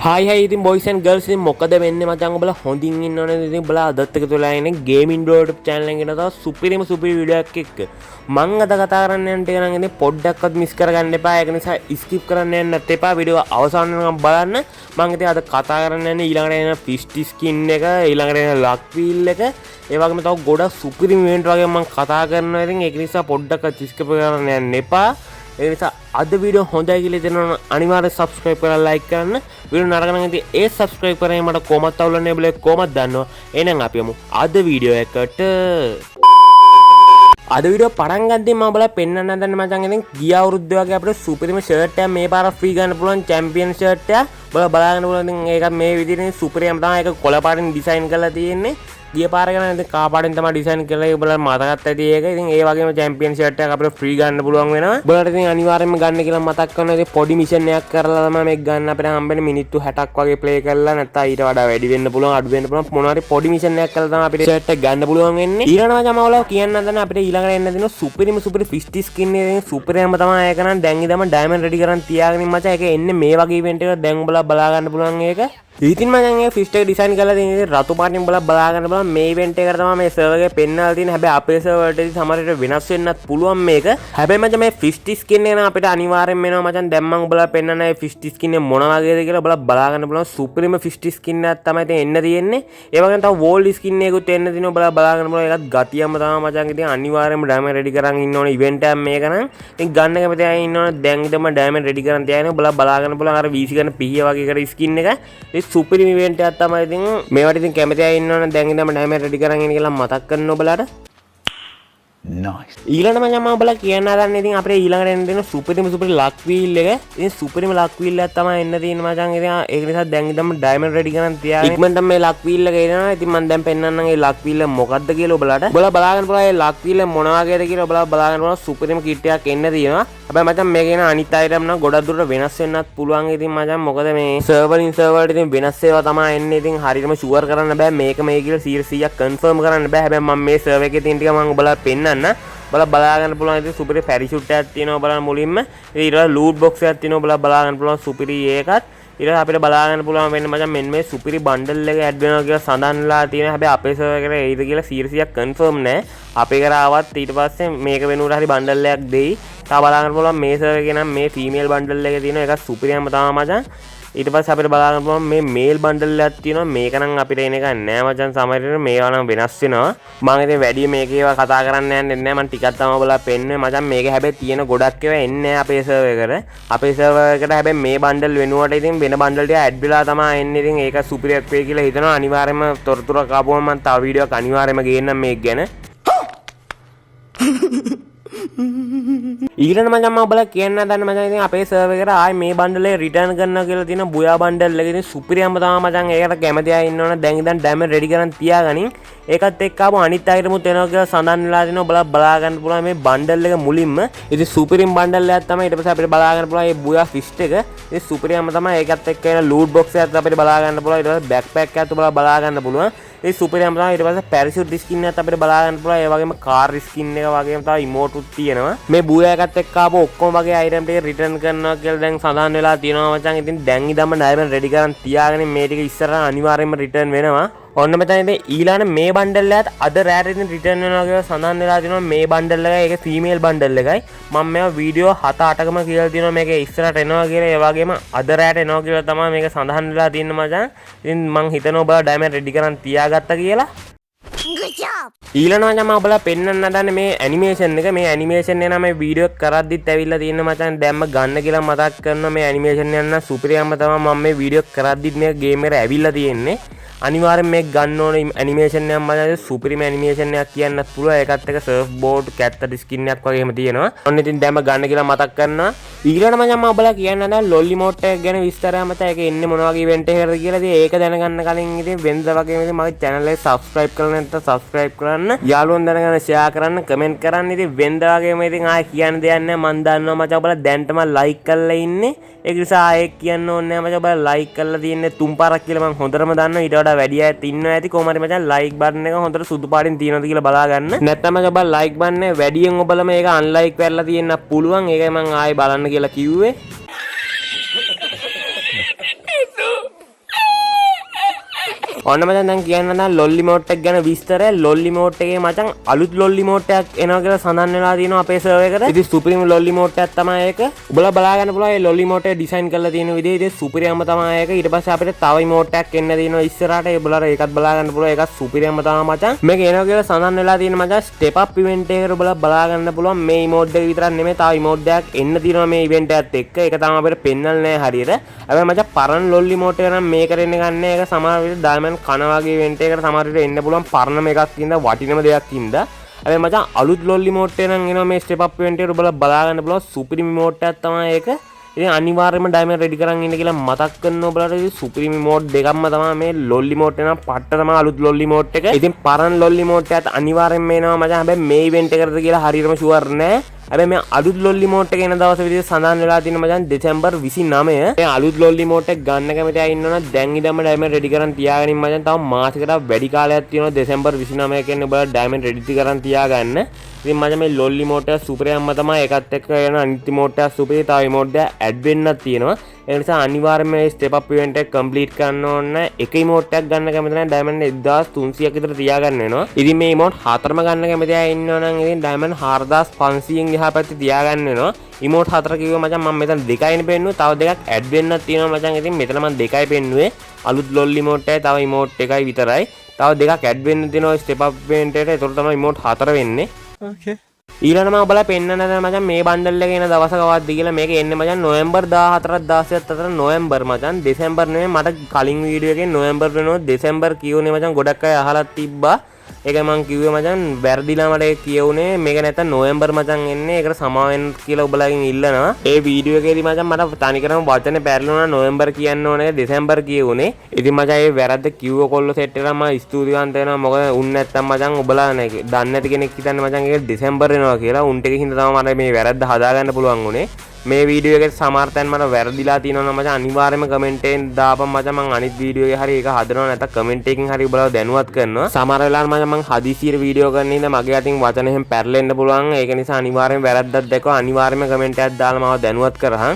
Hi hi ඉතින් boys and girls ඉතින් මොකද වෙන්නේ මචං ඔබලා හොඳින් ඉන්නවනේ ඉතින් ඔබලා අදත් එක තුලා ඉන්නේ ගේමින් ඩෝට් channel එකේ තව සුපිරිම වීඩියෝ එකක් එක්ක මම අද කතා කරන්න යන ටික නම් ඉතින් පොඩ්ඩක්වත් මිස් කරගන්න එපා ඒක නිසා skip කරන්න යන්නත් එපා වීඩියෝ අවසන් වෙනකම් බලන්න මම ඉතින් අද කතා කරන්න යන්නේ ඊළඟට එන fish skin එක ඊළඟට එන luck wheel එක ඒ වගේම තව ගොඩක් සුපිරිම event වගේ මම කතා කරනවා ඉතින් ඒක නිසා පොඩ්ඩක්වත් skip කරන්න යන්න එපා ඒ නිසා අද වීඩියෝ හොඳයි කියලා දෙනවා අනිවාර්යෙන් subscribe කරලා like කරන්න වීඩියෝ නරක නම් ඉතින් ඒ subscribe කරගෙන මට කොහොමද අවුලන්නේ බල කොහොමද දන්නව එහෙනම් අපි යමු අද වීඩියෝ එකට අද වීඩියෝ පටන් ගද්දී මම බලලා පෙන්නන්න හදන්නේ මචං ඉතින් ගිය අවුරුද්ද වගේ අපිට සුපිරිම ෂර්ට් එකක් මේ පාර ෆ්‍රී ගන්න පුළුවන් චැම්පියන් ෂර්ට් එකක් බලාගෙන පුළුවන් ඉතින් ඒකත් මේ විදිහට සුපිරියම තමයි ඒක කොළ පාටින් ඩිසයින් කරලා තියෙන්නේ ගිය පාර ගන්න ඉතින් කා පාටින් තමයි ඩිසයින් කරලා ඒක බලන්න මතකත් ඇති ඒක ඉතින් ඒ වගේම චැම්පියන් ෂර්ට් එකක් අපිට ෆ්‍රී ගන්න පුළුවන් වෙනවා බලන්න ඉතින් අනිවාර්යෙන්ම ගන්න කියලා මතක් කරනවා ඉතින් පොඩි මිෂන් එකක් කරලා තමයි මේක ගන්න අපිට හම්බෙන්නේ මිනිත්තු 60ක් වගේ ප්ලේ කරලා නැත්නම් ඊට වඩා වැඩි වෙන්න පුළුවන් අඩු වෙන්න පුළුවන් මොනවා හරි පොඩි මිෂන් එකක් කරලා තමයි අපිට ෂර්ට් එක ගන්න පුළුවන් වෙන්නේ ඊළඟ මම ඔයාලව කියන්න හදන අපිට ඊළඟට එන්න දෙන සුපිරිම fish skin එකේ සුපිරියම තමයි ඒක නම් දැන් ඉදම ඩයමන්ඩ් රෙඩි කරන් තියාගෙන මචං ඒක එන්නේ මේ වගේ ඉවෙන්ට් එකක් දැන් ඔබලා බලා ගන්න පුළුවන් ඒක ඉතින් මම මේ ෆිෂ් එක ඩිසයින් කරලා තියෙන රතු පාටින් බලා ගන්න බලන්න මේ ඉවෙන්ට් එකට තමයි මේ සර්වර් එකේ පෙන්නලා තියෙන්නේ හැබැයි අපේ සර්වර් වලදී සමහර විට වෙනස් වෙන්නත් පුළුවන් මේක හැබැයි මචං මේ ෆිෂ් ස්කින් එක නම් අපිට අනිවාර්යෙන් වෙනවා මචං දැන් මම ඔබලා පෙන්නන මේ ෆිෂ් ස්කින් එක මොන වගේද කියලා ඔබලා බලා ගන්න පුළුවන් සුපිරිම ෆිෂ් ස්කින් එකක් තමයි ඉතින් එන්න තියෙන්නේ ඒ වගේම තව වෝල් ස්කින් එකකුත් එන්න තියෙනවා ඔබලා බලා ගන්න පුළුවන් ඒකත් ගතියම තමයි මචං ඉතින් අනිවාර්යෙන්ම ඩයමන්ඩ් රෙඩි කරන් ඉන්න ඕනේ ඉවෙන්ට් එකක් මේක නම් ඉතින් ගන්න කැමති අය ඉන්න ඕනේ දැන් ඉදම ඩයමන්ඩ් රෙඩි කරන් තියාගෙන ඔබලා බලා ගන්න පුළුවන් අර VC ගන්න පිහිය වගේ කර ස්කින් එක ඒ සුපිරිම ඉවෙන්ට් තමයි ඉතින් මේවට ඉතින් කැමති අය ඉන්නවනේ දැන් ඉඳන්ම ඩයමන්ඩ් රෙඩි කරන් ඉන්න කියලා මතක් කරන්න ඔබලාට nice ඊළඟට මම ඔබලා කියන්න හදන්නේ ඉතින් අපිට ඊළඟට එන්න දෙන සුපිරිම luck wheel එක ඉතින් සුපිරිම luck wheel එකක් තමයි එන්න තියෙන්නේ මචං ඉතින් ඒක නිසා දැන් ඉඳන්ම ඩයමන්ඩ් රෙඩි කරන් තියාගෙන ඉක්මනට මේ luck wheel එක එනවා ඉතින් මම දැන් පෙන්නන්නම් ඒ luck wheel එක මොකක්ද කියලා ඔබලාට ඔබලා බලාගෙන පුළුවන් ඒ luck wheel එක මොන වගේද කියලා ඔබලා බලාගෙන පුළුවන් සුපිරිම කිට් එකක් එන්න තියෙනවා හැබැයි මචං මේකේ න අනිත් අයිටම් නම් ගොඩක් දුරට වෙනස් වෙන්නත් පුළුවන් ඉතින් මචං මොකද මේ සර්වරින් සර්වර්ට ඉතින් වෙනස් ඒවා තමයි එන්නේ ඉතින් හරියටම ෂුවර් කරන්න බෑ මේක මේ කියලා 100% කන්ෆර්ම් කරන්න බෑ හැබැයි මම මේ සර්වර් එකේ තියෙන ටික මම ඔබලා පෙන්නන්න බලා ගන්න පුළුවන් ඉතින් සුපිරි පැරිෂූට් එකක් තියෙනවා බලන්න මුලින්ම ඊට ලූට් බොක්ස් එකක් තියෙනවා බලා ගන්න පුළුවන් සුපිරි ඒකත් ඊට අපිට බලා ගන්න පුළුවන් වෙන්නේ මචං මෙන්න මේ සුපිරි බන්ඩල් එක ඇඩ් වෙනවා කියලා සඳහන් වෙලා තියෙනවා හැබැයි අපේ සර්වර් එකට එයිද කියලා 100% කන්ෆර්ම් නෑ අපේ කරා ආවත් ඊට පස්සේ මේක වෙනුවට හරි බන්ඩල් එකක් දෙයි තා බලා ගන්න පුළුවන් මේ සර්වර් එකේ නම් මේ ෆීමේල් බන්ඩල් එක තියෙනවා ඒක සුපිරියම තමයි මචං ඊට පස්සේ අපිට බලා ගන්න පුළුවන් මේ මේල් බන්ඩල් එකක් තියෙනවා මේක නම් අපිට එන එකක් නෑ මචං සමහරවිට මේවා නම් වෙනස් වෙනවා මම ඉතින් වැඩි මේක ඒවා කතා කරන්න යන්නේ නෑ මම ටිකක් තමයි ඔයාලා පෙන්නුවේ මචං මේක හැබැයි තියෙන ගොඩක් ඒවා එන්නේ නෑ අපේ සර්වර් එකට අපේ සර්වර් එකට හැබැයි මේ බන්ඩල් වෙනුවට ඉතින් වෙන බන්ඩල් ටික ඇඩ් වෙලා තමයි එන්නේ ඉතින් ඒක සුපිරියක් වෙයි කියලා හිතනවා අනිවාර්යයෙන්ම තොරතුරක් ආපුවම මම තව වීඩියෝ එකක් අනිවාර්යයෙන්ම ගේන්නම් මේක ගැන ඊළඟ මම ඔබලා කියන්න හදන්නේ මචං ඉතින් අපේ සර්වර් එකට ආයි මේ බන්ඩල් එක රිටර්න් කරනවා කියලා තියෙන බුයා බන්ඩල් එක ඉතින් සුපිරියම තමයි මචං ඒකට කැමති අය ඉන්නවනේ දැන් ඉඳන් ඩයමන්ඩ් රෙඩි කරන් තියාගනින් ඒකත් එක්ක ආපු අනිත් අයටමුත් එනවා කියලා සඳහන් වෙලා තිනවා ඔබලා බලා ගන්න පුළුවන් මේ බන්ඩල් එක මුලින්ම ඉතින් සුපිරිම බන්ඩල් එකක් තමයි ඊට පස්සේ අපිට බලා ගන්න පුළුවන් මේ බුයා ෆිෂ් එක ඉතින් සුපිරියම තමයි ඒකත් එක්ක එන ලූට් බොක්ස් එකත් අපිට බලා ගන්න පුළුවන් ඊට පස්සේ බෑක්පැක් එකත් ඔබලා බලා ගන්න පුළුවන් ඒ සුපිරියම තමයි ඊට පස්සේ පැරෂූට් ස්කින් එකත් අපිට බලා ගන්න පුළුවන් ඒ වගේම කාර් ස්කින් එක වගේම තව ඉමෝටුත් තියෙනවා මේ බුයා එකත් එක්ක ආපු ඔක්කොම වගේ අයිටම් ටික රිටර්න් කරනවා කියලා දැන් සඳහන් වෙලා තියෙනවා මචං ඉතින් දැන් ඉදම ඩයමන්ඩ් රෙඩි කරන් තියාගෙන මේ ටික ඉස්සරහ අනිවාර්යයෙන්ම රිටර්න් වෙනවා ඔන්න මෙතන ඉතින් ඊළඟ මේ බන්ඩල් එකත් අද රෑට ඉතින් රිටර්න් වෙනවා කියලා සඳහන් වෙලා තියෙනවා මේ බන්ඩල් එකයි ඒක ෆීමේල් බන්ඩල් එකයි මම මේවා වීඩියෝ 7-8කම කියලා තියෙනවා මේක ඉස්සරහට එනවා කියලා ඒ වගේම අද රෑට එනවා කියලා තමයි මේක සඳහන් වෙලා තියෙන්නේ මචං ඉතින් මං හිතනවා ඔබලා ඩයමන්ඩ් රෙඩි කරන් තියාගත්තා කියලා ඊළඟ මම ඔබලා පෙන්වන්න හදන්නේ මේ ඇනිමේෂන් එක මේ ඇනිමේෂන් එක නම් මේ වීඩියෝ එක කරද්දිත් ඇවිල්ලා තියෙන මචං දැම්ම ගන්න කියලා මතක් කරනවා මේ ඇනිමේෂන් එක නම් සුපිරියම තමයි මම මේ වීඩියෝ එක කරද්දිත් මේ ගේම් එකට ඇවිල්ලා තියෙන්නේ අනිවාර්යෙන් මේක ගන්න ඕනේ ඇනිමේෂන් එකක් මම සුපිරිම ඇනිමේෂන් එකක් කියන්නත් පුළුවන් ඒකත් එක සර්ෆ් බෝඩ් කැත්තට ස්කින් එකක් වගේම තියෙනවා ඔන්න ඉතින් දැම්ම ගන්න කියලා මතක් කරනවා ඊළඟට මම ඔබලා කියන්න හදන ලොලි මෝඩ් එක ගැන විස්තරය මත ඒක එන්නේ මොන වගේ ඉවෙන්ට් එකකටද කියලා ඉතින් ඒක දැනගන්න කලින් ඉතින් වෙනද වගේම ඉතින් මගේ channel එක subscribe කරලා නැත්නම් subscribe කරන්න යාළුවෝ දැනගන්න share කරන්න comment කරන්න ඉතින් වෙනද වගේම ඉතින් ආයෙ කියන්න දෙයක් නැහැ මම දන්නවා මචං ඔබලා දැන්ටම like කරලා ඉන්නේ ඒක නිසා ආයෙ කියන්න ඕනේ නැහැ මචං ඔබලා like කරලා තියෙන්නේ 3 පාරක් කියලා මම හොඳටම දන්නවා ඊට වඩා වැඩි අයත් ඉන්නවා ඇති කොහොම හරි මචං like button එක හොඳට සුදු පාටින් තියෙනවද කියලා බලා ගන්න නැත්නම් මචං ඔබලා like button එක වැඩියෙන් ඔබලා මේක unlike කරලා තියෙන්න පුළුවන් ඒකයි මම ආයෙ බලන්න කියලා කිව්වේ ඔන්න මචං දැන් කියන්න නම් ලොල්ලි මෝඩ් එක ගැන විස්තරය. ලොල්ලි මෝඩ් එකේ මචං අලුත් ලොල්ලි මෝඩ් එකක් එනවා කියලා සඳහන් වෙලා තියෙනවා අපේ සර්වර් එකට. ඉතින් සුපිරිම ලොල්ලි මෝඩ් එකක් තමයි ඒක. ඔබලා බලා ගන්න පුළුවන් මේ ලොල්ලි මෝඩ් එක ඩිසයින් කරලා තියෙන විදිහ. ඉතින් සුපිරියම තමයි ඒක. ඊට පස්සේ අපිට තව මෝඩ් එකක් එන්න තියෙනවා ඉස්සරහට. ඒ බලලා ඒකත් බලා ගන්න පුළුවන්. ඒකත් සුපිරියම තමයි මචං. මේක එනවා කියලා සඳහන් වෙලා තියෙන මචං ස්ටෙප් අප් ඉවෙන්ට් එකකට ඔබලා බලා ගන්න පුළුවන්. මේ මෝඩ් එක විතරක් නෙමෙයි තව මෝඩ් එකක් එන්න තියෙනවා මේ ඉවෙන්ට් එකත් එක්ක. ඒක තමයි අපිට පෙන්නන්නේ නැහැ හරියට. හැබැයි මචං පරණ ලොල්ලි මෝඩ් එක නම් මේක කරන්න ගන්න. ඒක සමහර විට ඩයමන්ඩ් කන වගේ ඉවෙන්ට් එකකට සමහර විට එන්න පුළුවන් පරණම එකක් ඉඳලා වටිනම දෙයක් ඉඳලා. හැබැයි මචං අලුත් ලොල්ලි මෝඩ් එක නම් එනවා මේ ස්ටෙප් අප් ඉවෙන්ට් එකට ඔබලා බලා ගන්න පුළුවන්. සුපිරිම මෝඩ් එකක් තමයි ඒක. ඉතින් අනිවාර්යයෙන්ම ඩයමන්ඩ් රෙඩි කරන් ඉන්න කියලා මතක් කරනවා ඔයාලට. ඉතින් සුපිරිම මෝඩ් දෙකක්ම තමයි මේ ලොල්ලි මෝඩ් එක නම් පට්ට තමයි අලුත් ලොල්ලි මෝඩ් එක. ඉතින් පරණ ලොල්ලි මෝඩ් එකත් අනිවාර්යයෙන්ම එනවා මචං. හැබැයි මේ ඉවෙන්ට් එකකටද කියලා හරියටම ෂුවර් නෑ. හැබැයි මේ අලුත් ලොල්ලි මෝඩ් එක එන දවස් විදිහට සඳහන් වෙලා තියෙන මචං දෙසැම්බර් 29. මේ අලුත් ලොල්ලි මෝඩ් එක ගන්න කැමති අය ඉන්නවනම් දැන් ඉඳන්ම ඩයමන්ඩ් රෙඩි කරන් තියාගනින් මචං. තව මාසෙකට වැඩි කාලයක් තියෙනවා දෙසැම්බර් 29 කියන්නේ ඔයාලා ඩයමන්ඩ් රෙඩි කරන් තියාගන්න. ඉතින් මචං මේ ලොල්ලි මෝඩ් එක සුපිරියම්ම තමයි. ඒකත් එක්ක එන අනිත් මෝඩ් එක සුපිරි. තව මේ මෝඩ් එක ඇඩ් වෙන්නත් තියෙනවා. ඒ නිසා අනිවාර්යයෙන්ම මේ ස්ටෙප් අප් ඉවෙන්ට් එක කම්ප්ලීට් කරන්න ඕන. එක ඉමෝට් එකක් ගන්න කැමති නම් ඩයමන්ඩ් 1300ක් විතර තියාගන්න වෙනවා. ඉතින් මේ ඉමෝට් හතරම ගන්න කැමති අය ඉන්නවා නම් ඉතින් ඩයමන්ඩ් 4500න් එහා පැත්තේ තියාගන්න වෙනවා. ඉමෝට් හතර කිව්ව මචං මම මෙතන දෙකයිනේ පෙන්නුවේ. තව දෙකක් ඇඩ් වෙන්නත් තියෙනවා මචං. ඉතින් මෙතන මම දෙකයි පෙන්නුවේ. අලුත් ලොල්ලි ඉමෝට් එකයි තව ඉමෝට් එකයි විතරයි. තව දෙකක් ඇඩ් වෙන්න තියෙනවා ස්ටෙප් අප් ඉවෙන්ට් එකට. ඒතකොට තමයි ඉමෝට් හතර වෙන්නේ. Okay. ඊළඟට මම ඔයාලා පෙන්නන්න දැන් මචං මේ බණ්ඩල් එක එන දවස කවද්ද කියලා. මේක එන්නේ මචං නොවැම්බර් 14ත් 16ත් අතර. නොවැම්බර් මචං. දෙසැම්බර් නෙමෙයි. මට කලින් වීඩියෝ එකේ නොවැම්බර් වෙනවා දෙසැම්බර් කියුනේ මචං. ගොඩක් අය අහලා තිබ්බා. ඒක මං කිව්වේ මචං වැරදිලා මට ඒක කියවුනේ. මේක නැත්තම් නොවැම්බර් මචං එන්නේ. ඒකට සමා වෙන්න කියලා ඔබලාගෙන් ඉල්ලනවා. ඒ වීඩියෝ එකේදී මචං මට තනිකරම වචනේ පැරළුණා. නොවැම්බර් කියන්න ඕනේ දෙසැම්බර් කියුනේ. ඉතින් මචං ඒ වැරද්ද කිව්ව කොල්ල සෙට් එකට මම ස්තුතිවන්ත වෙනවා. මොකද උන් නැත්තම් මචං ඔබලා දන්නේ නැති කෙනෙක් හිතන්නේ මචං ඒක දෙසැම්බර් වෙනවා කියලා. උන්ට ඒක හින්දා තමයි මට මේ වැරද්ද හදාගන්න පුළුවන් උනේ. මේ වීඩියෝ එකේ සමහර තැන් මට වැරදිලා තියෙනවා නම් මචං අනිවාර්යයෙන්ම කමෙන්ට් එකෙන් දාපන් මචං. මං අනිත් වීඩියෝ එකේ හරි ඒක හදනවා නැත්නම් කමෙන්ට් එකකින් හරි ඔයාලව දැනුවත් කරනවා. සමහර වෙලාවට මං හදිසියෙ වීඩියෝ කරන ඉඳන් මගේ අතින් වචන එහෙම පැරලෙන්න පුළුවන්. ඒක නිසා අනිවාර්යයෙන් වැරද්දක් දැක්කම අනිවාර්යයෙන්ම කමෙන්ට් එකක් දාලා මාව දැනුවත් කරහන්.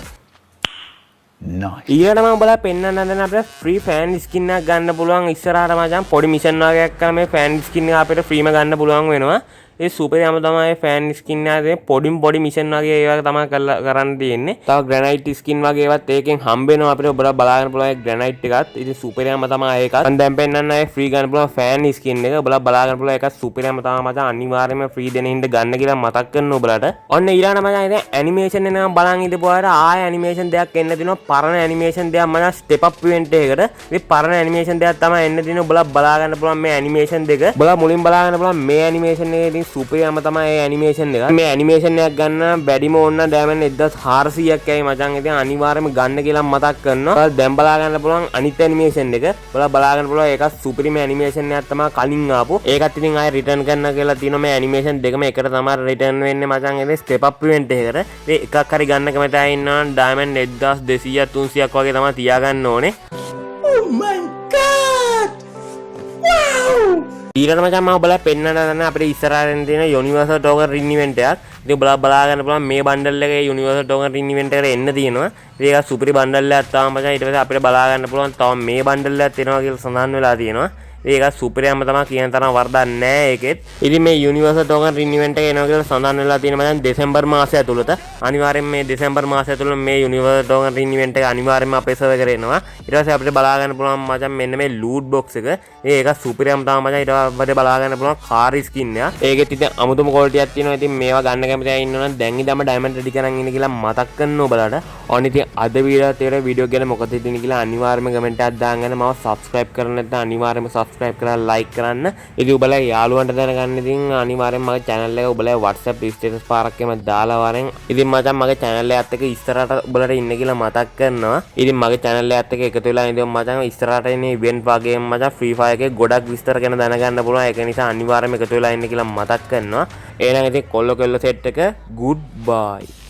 ඊළඟට මම ඔයාලා පෙන්වන්න හදන අපිට ෆ්‍රී ෆෑන් ස්කින් එකක් ගන්න පුළුවන්. ඉස්සරහට මචං පොඩි මිෂන් වගේක් කරලා මේ ෆෑන් ස්කින් එක අපිට ෆ්‍රීම ගන්න පුළුවන් වෙනවා. ඒ සුපරියම තමයි ෆෑන් ස්කින් එකේ පොඩි මිෂන් වගේ ඒවා තමයි කරන්න තියෙන්නේ. තව ග්‍රැනයිට් ස්කින් වගේ ඒවත් ඒකෙන් හම්බ වෙනවා අපිට. ඔබලා බලාගෙන පුළුවන් ඒ ග්‍රැනයිට් එකත්. ඉතින් සුපරියම තමයි ඒකත්. මම දැන් පෙන්නන්න ඒ ෆ්‍රී ගන්න පුළුවන් ෆෑන් ස්කින් එක. ඔබලා බලාගෙන පුළුවන් ඒකත් සුපරියම තමයි මචං. අනිවාර්යයෙන්ම ෆ්‍රී දෙන හින්දා ගන්න කියලා මතක් කරනවා ඔබලාට. ඔන්න ඊළඟ මචං ඉතින් ඇනිමේෂන් එක නම් බලන් ඉඳපුවාට ආය ඇනිමේෂන් දෙයක් එන්න දිනවා. පරණ ඇනිමේෂන් දෙයක් මචං ස්ටෙප් අප් ඉවෙන්ට් එකකට. මේ පරණ ඇනිමේෂන් දෙයක් තමයි එන්න දිනවා. ඔබලා බලාගෙන පුළුවන් මේ ඇනිමේෂන් දෙක. ඔබලා මුලින් බලාගෙන පුළුවන් මේ ඇනිමේෂන් එකේ සුපරියම තමයි මේ ඇනිමේෂන් එක. මේ ඇනිමේෂන් එකක් ගන්න බැරිම ඕන ඩයමන්ඩ් 1400ක් ඇයි මචං. ඉතින් අනිවාර්යයෙන්ම ගන්න කියලා මතක් කරනවා. ඔයාලා දැන් බලා ගන්න පුළුවන් අනිත් ඇනිමේෂන් එක. ඔයාලා බලා ගන්න පුළුවන් ඒකත් සුපිරිම ඇනිමේෂන් එකක් තමයි කලින් ආපු. ඒකත් ඉතින් ආයෙ රිටර්න් කරන්න කියලා තියෙනවා. මේ ඇනිමේෂන් දෙකම එකට තමයි රිටර්න් වෙන්නේ මචං. ඉතින් ස්ටෙප් අප් ඉවෙන්ට් එකකට. ඉතින් එකක් හරි ගන්න කැමති අය ඉන්නවා නම් ඩයමන්ඩ් 1200 300ක් වගේ තමයි තියාගන්න ඕනේ. Oh my god! Wow! ඊළඟ මචං මම ඔයාලා පෙන්නන්න දන්න අපිට ඉස්සරහින් තියෙන යුනිවර්සල් ටෝකන් රින් ඉවෙන්ට් එකක්. ඉතින් ඔයාලා බලා ගන්න පුළුවන් මේ බණ්ඩල් එකේ යුනිවර්සල් ටෝකන් රින් ඉවෙන්ට් එකට එන්න තියෙනවා. ඉතින් ඒක සුපිරි බණ්ඩල් එකක් තමයි මචං. ඊට පස්සේ අපිට බලා ගන්න පුළුවන් තව මේ බණ්ඩල් එකක් තියෙනවා කියලා සඳහන් වෙලා තියෙනවා. ඒක සුපිරියම තමයි කියන තරම් වරදක් නැහැ ඒකෙත්. ඉතින් මේ යුනිවර්සල් ටෝකන් රින් ඉවෙන්ට් එක එනවා කියලා සඳහන් වෙලා තියෙනවා මචං දෙසැම්බර් මාසය ඇතුළත. අනිවාර්යෙන් මේ දෙසැම්බර් මාසය ඇතුළත මේ යුනිවර්සල් ටෝකන් රින් ඉවෙන්ට් එක අනිවාර්යෙන්ම අපේ සර්වර් එකට එනවා. ඊට පස්සේ අපිට බලා ගන්න පුළුවන් මචං මෙන්න මේ ලූට් බොක්ස් එක. ඒක සුපිරියම තමයි මචං. ඊට පස්සේ බලා ගන්න පුළුවන් කාර් ස්කින් එක. ඒකෙත් ඉතින් අමුතුම ක්වොලිටියක් තියෙනවා. ඉතින් මේවා ගන්න කැමති අය ඉන්නවා නම් දැන් ඉඳන්ම ඩයමන්ඩ් රෙඩි කරන් ඉන්න කියලා මතක් කරනවා ඔයාලට. ඔන්න ඉතින් අද වීඩියෝ ගැන මොකද හිතන්නේ කියලා අනිවාර්යයෙන්ම කමෙන්ට් එකක් දාන්න. මම සබ්ස්ක්‍රයිබ් කරන්න නැත්නම් අනිවාර්යයෙන්ම සබ්ස්ක්‍රයිබ් කරලා ලයික් කරන්න. ඉතින් ඔබලා යාළුවන්ට දැනගන්න ඉතින් අනිවාර්යෙන් මගේ channel එක ඔබලා WhatsApp status පාරක් එම දාලා වරෙන්. ඉතින් මචං මගේ channel එකත් එක්ක ඉස්සරහට ඔබලට ඉන්න කියලා මතක් කරනවා. ඉතින් මගේ channel එකත් එක්ක එකතු වෙලා ඉඳන් මචං ඉස්සරහට එන event වගේම මචං Free Fire එකේ ගොඩක් විස්තර ගැන දැනගන්න පුළුවන්. ඒක නිසා අනිවාර්යෙන්ම එකතු වෙලා ඉන්න කියලා මතක් කරනවා. එහෙනම් ඉතින් කොල්ල කෙල්ල සෙට් එක good bye.